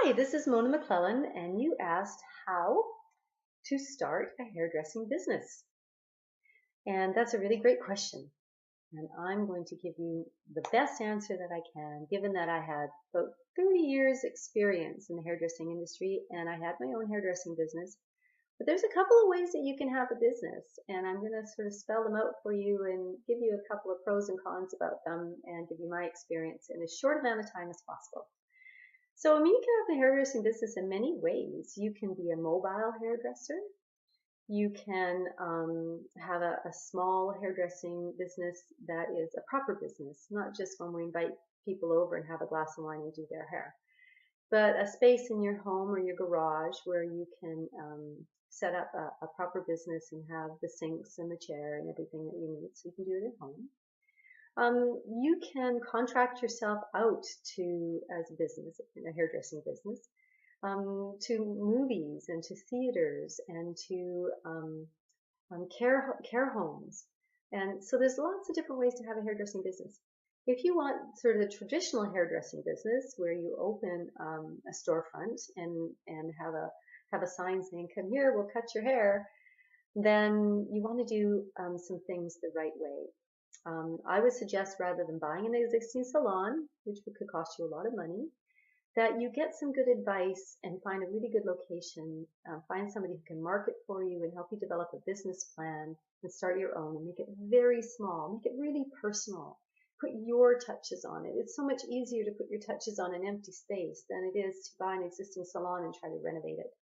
Hi, this is Mona McClellan, and you asked how to start a hairdressing business. And that's a really great question. And I'm going to give you the best answer that I can, given that I had about 30 years experience in the hairdressing industry and I had my own hairdressing business. But there's a couple of ways that you can have a business, and I'm going to sort of spell them out for you and give you a couple of pros and cons about them and give you my experience in as short amount of time as possible. So, you can have a hairdressing business in many ways. You can be a mobile hairdresser. You can have a small hairdressing business that is a proper business, not just when we invite people over and have a glass of wine and do their hair, but a space in your home or your garage where you can set up a proper business and have the sinks and the chair and everything that you need, so you can do it at home. You can contract yourself out to as a business, a hairdressing business, to movies and to theaters and to care homes. And so there's lots of different ways to have a hairdressing business. If you want sort of the traditional hairdressing business where you open a storefront and have a sign saying, "Come here, we'll cut your hair," then you want to do some things the right way. I would suggest, rather than buying an existing salon, which could cost you a lot of money, that you get some good advice and find a really good location, find somebody who can market for you and help you develop a business plan and start your own and make it very small, make it really personal. Put your touches on it. It's so much easier to put your touches on an empty space than it is to buy an existing salon and try to renovate it.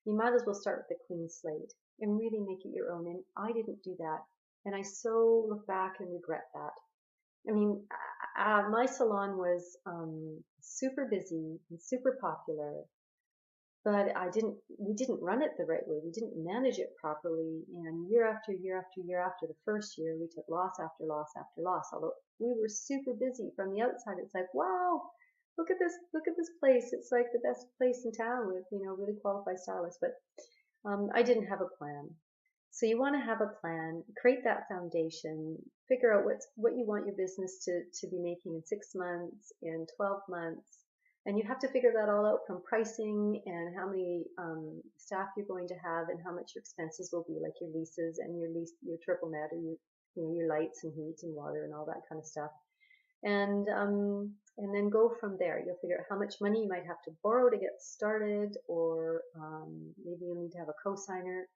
You might as well start with a clean slate and really make it your own. And I didn't do that. And I so look back and regret that. I mean, my salon was super busy and super popular, but we didn't run it the right way. We didn't manage it properly. And year after year after year after the first year, we took loss after loss after loss. Although we were super busy from the outside, it's like, wow, look at this place. It's like the best place in town with, really qualified stylists. But I didn't have a plan. So you want to have a plan, create that foundation, figure out what you want your business to be making in 6 months, in 12 months. And you have to figure that all out, from pricing and how many staff you're going to have and how much your expenses will be, like your leases and your triple net, or your lights and heat and water and all that kind of stuff. And then go from there. You'll figure out how much money you might have to borrow to get started, or maybe you'll need to have a co-signer.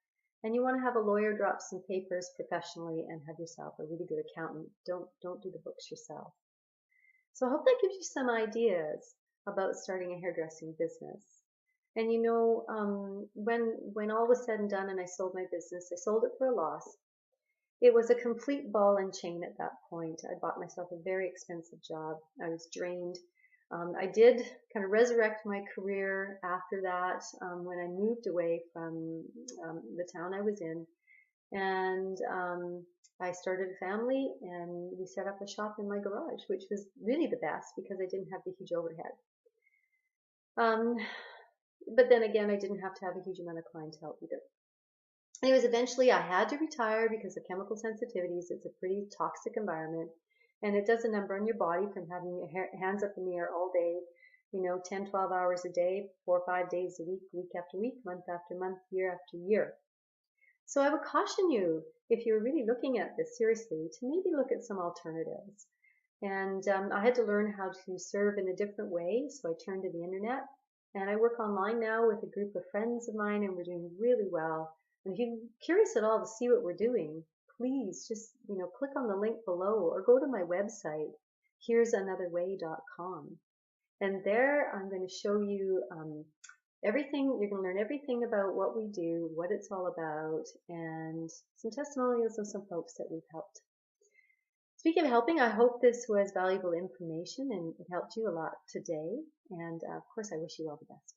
And you want to have a lawyer drop some papers professionally and have yourself a really good accountant. Don't do the books yourself. So I hope that gives you some ideas about starting a hairdressing business. And when all was said and done and I sold my business, I sold it for a loss. It was a complete ball and chain at that point. I bought myself a very expensive job. I was drained. I did kind of resurrect my career after that when I moved away from the town I was in, and I started a family, and we set up a shop in my garage, which was really the best because I didn't have the huge overhead. But then again, I didn't have to have a huge amount of clientele either. Anyways, eventually I had to retire because of chemical sensitivities. It's a pretty toxic environment. And it does a number on your body from having your hands up in the air all day, 10, 12 hours a day, 4 or 5 days a week, week after week, month after month, year after year. So I would caution you, if you're really looking at this seriously, to maybe look at some alternatives. And I had to learn how to serve in a different way, so I turned to the internet. And I work online now with a group of friends of mine, and we're doing really well. And if you're curious at all to see what we're doing, please just, click on the link below or go to my website, here'sanotherway.com. And there I'm going to show you everything. You're going to learn everything about what we do, what it's all about, and some testimonials of some folks that we've helped. Speaking of helping, I hope this was valuable information and it helped you a lot today. And of course, I wish you all the best.